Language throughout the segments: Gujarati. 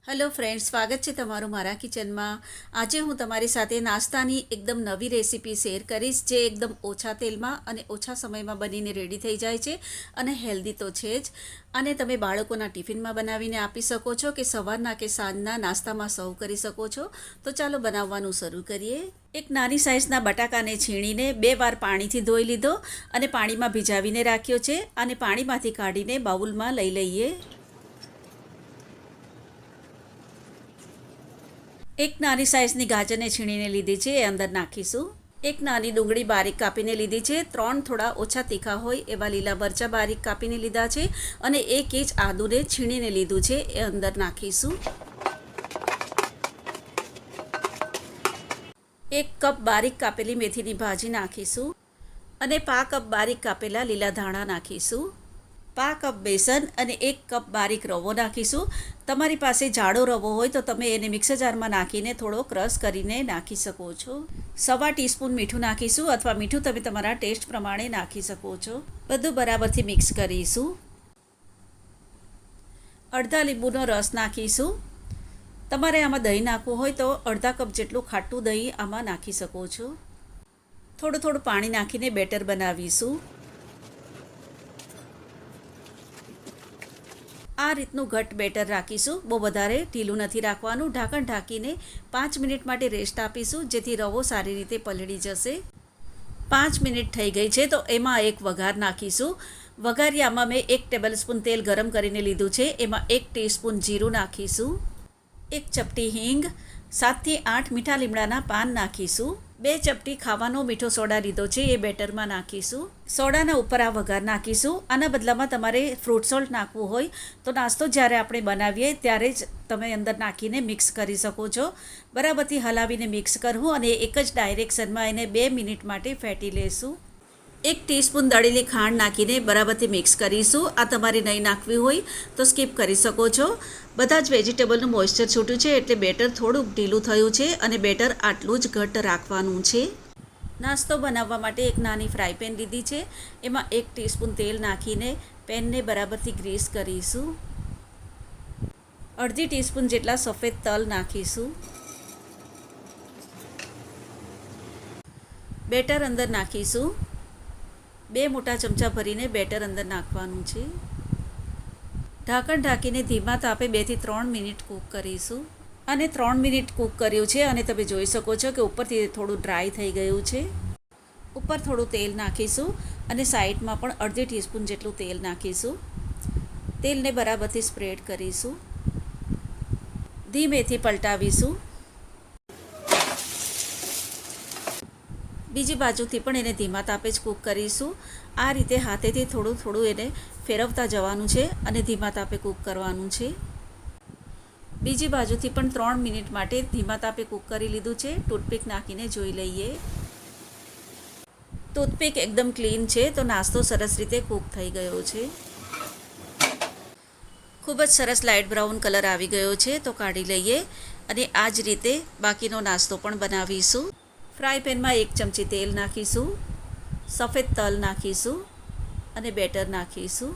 હેલો ફ્રેન્ડ્સ, સ્વાગત છે તમારું મારા કિચનમાં। આજે હું તમારી સાથે નાસ્તાની એકદમ નવી રેસીપી શેર કરીશ, જે એકદમ ઓછા તેલમાં અને ઓછા સમયમાં બનીને રેડી થઈ જાય છે અને હેલ્ધી તો છે જ। અને તમે બાળકોના ટિફિનમાં બનાવીને આપી શકો છો કે સવારના કે સાંજના નાસ્તામાં સર્વ કરી શકો છો। તો ચાલો બનાવવાનું શરૂ કરીએ। એક નાની સાઇઝના બટાકાને છીણીને 2 વાર પાણીથી ધોઈ લીધો અને પાણીમાં ભીજાવીને રાખ્યો છે અને પાણીમાંથી કાઢીને બાઉલમાં લઈ લઈએ। એક નાની સાઇઝની ગાજરને છીણીને લીધી છે, એ અંદર નાખીશું। એક નાની ડુંગળી બારીક કાપીને લીધી છે। 3 થોડા ઓછા તીખા હોય એવા લીલા મરચાં બારીક કાપીને લીધા છે અને 1 ઇંચ આદુને છીણીને લીધું છે, એ અંદર નાખીશું। 1 કપ બારીક કાપેલી મેથીની ભાજી નાખીશું અને 5 કપ બારીક કાપેલા લીલા ધાણા નાખીશું। 5 કપ બેસન અને 1 કપ બારીક રવો નાખીશું। તમારી પાસે જાડો રવો હોય તો તમે એને મિક્સર જારમાં નાખીને થોડો ક્રશ કરીને નાખી શકો છો। 1/4 ટીસ્પૂન મીઠું નાખીશું અથવા મીઠું તમે તમારા ટેસ્ટ પ્રમાણે નાખી શકો છો। બધું બરાબરથી મિક્સ કરીશું। અડધા લીંબુનો રસ નાખીશું। તમારે આમાં દહીં નાખવું હોય તો અડધા કપ જેટલું ખાટું દહીં આમાં નાખી શકો છો। થોડું પાણી નાખીને બેટર બનાવીશું। આ રીતનું ઘટ બેટર રાખીશું, બહુ વધારે ઢીલું નથી રાખવાનું। ઢાંકણ ઢાંકીને 5 મિનિટ માટે રેસ્ટ આપીશું, જેથી રવો સારી રીતે પલળી જશે। 5 મિનિટ થઈ ગઈ છે તો એમાં એક વઘાર નાખીશું। વઘારિયામાં મેં 1 ટેબલસ્પૂન તેલ ગરમ કરીને લીધું છે, એમાં 1 ટીસ્પૂન જીરું નાખીશું, 1 ચપટી હિંગ, 7 થી 8 મીઠા લીમડાના પાન નાખીશું, 2 ચપટી ખાવાનો મીઠો સોડા લીધો છે, એ બેટરમાં નાખીશું। સોડાના ઉપર આ વઘાર નાખીશું। આના બદલામાં તમારે ફ્રૂટ સોલ્ટ નાખવું હોય તો નાસ્તો જ્યારે આપણે બનાવીએ ત્યારે જ તમે અંદર નાખીને મિક્સ કરી શકો છો। બરાબરથી હલાવીને મિક્સ કરવું અને એક જ ડાયરેક્શનમાં એને 2 મિનિટ માટે ફેટી લેશું। 1 ટીસ્પૂન દળેલી ખાંડ નાખીને બરાબરથી મિક્સ કરીશું। આ તમારે નહીં નાખવી હોય તો સ્કીપ કરી શકો છો। બધા જ વેજીટેબલનું મોઇસ્ચર છૂટ્યું છે એટલે બેટર થોડુંક ઢીલું થયું છે અને બેટર આટલું જ ઘટ્ટ રાખવાનું છે। નાસ્તો બનાવવા માટે એક નાની ફ્રાય પેન લીધી છે, એમાં 1 ટીસ્પૂન તેલ નાખીને પેનને બરાબરથી ગ્રીસ કરીશું। અડધી ટીસ્પૂન જેટલા સફેદ તલ નાખીશું। બેટર અંદર નાખીશું। 2 મોટા ચમચા ભરીને બેટર અંદર નાખવાનું છે। ઢાંકણ ઢાંકીને ધીમા તાપે 2 થી 3 મિનિટ કૂક કરીશું અને 3 મિનિટ કૂક કર્યું છે અને તમે જોઈ શકો છો કે ઉપરથી થોડું ડ્રાય થઈ ગયું છે। ઉપર થોડું તેલ નાખીશું અને સાઈડમાં પણ અડધી ટીસ્પૂન જેટલું તેલ નાખીશું। તેલને બરાબરથી સ્પ્રેડ કરીશું। ધીમેથી પલટાવીશું। બીજી બાજુથી પણ એને ધીમા તાપે જ કૂક કરીશું। આ રીતે હાથેથી થોડું એને ફેરવતા જવાનું છે અને ધીમા તાપે કૂક કરવાનું છે। બીજી બાજુથી પણ 3 મિનિટ માટે ધીમા તાપે કૂક કરી લીધું છે। ટૂથપીક નાખીને જોઈ લઈએ। ટૂથપીક એકદમ ક્લીન છે તો નાસ્તો સરસ રીતે કૂક થઈ ગયો છે। ખૂબ જ સરસ લાઇટ બ્રાઉન કલર આવી ગયો છે તો કાઢી લઈએ અને આ જ રીતે બાકીનો નાસ્તો પણ બનાવીશું। ફ્રાય પેનમાં 1 ચમચી તેલ નાખીશું, સફેદ તલ નાખીશું અને બેટર નાખીશું।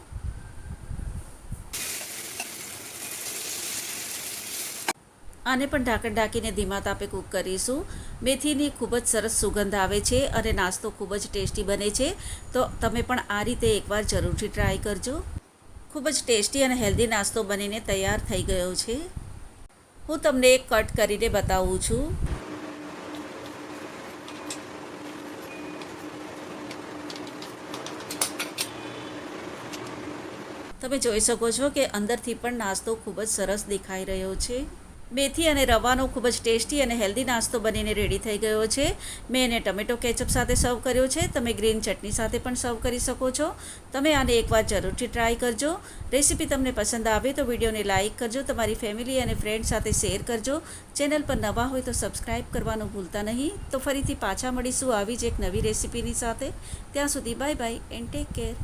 આને પણ ઢાંકણ ઢાંકીને ધીમા તાપે કૂક કરીશું। મેથીની ખૂબ જ સરસ સુગંધ આવે છે અને નાસ્તો ખૂબ જ ટેસ્ટી બને છે, તો તમે પણ આ રીતે એકવાર જરૂરથી ટ્રાય કરજો। ખૂબ જ ટેસ્ટી અને હેલ્ધી નાસ્તો બનીને તૈયાર થઈ ગયો છે। હું તમને એક કટ કરીને બતાવું છું। તમે જોઈ શકો છો કે અંદરથી પણ નાસ્તો ખૂબ જ સરસ દેખાઈ રહ્યો છે। મેથી અને રવાનો ખૂબ જ ટેસ્ટી અને હેલ્ધી નાસ્તો બનીને રેડી થઈ ગયો છે। મેં એને ટમેટો કેચઅપ સાથે સર્વ કર્યો છે, તમે ગ્રીન ચટણી સાથે પણ સર્વ કરી શકો છો। તમે આને એકવાર જરૂરથી ટ્રાય કરજો। રેસીપી તમને પસંદ આવે તો વિડીયોને લાઇક કરજો, તમારી ફેમિલી અને ફ્રેન્ડ સાથે શેર કરજો। ચેનલ પર નવા હોય તો સબસ્ક્રાઈબ કરવાનું ભૂલતા નહીં। તો ફરીથી પાછા મળીશું આવી જ એક નવી રેસીપીની સાથે। ત્યાં સુધી bye bye and take care.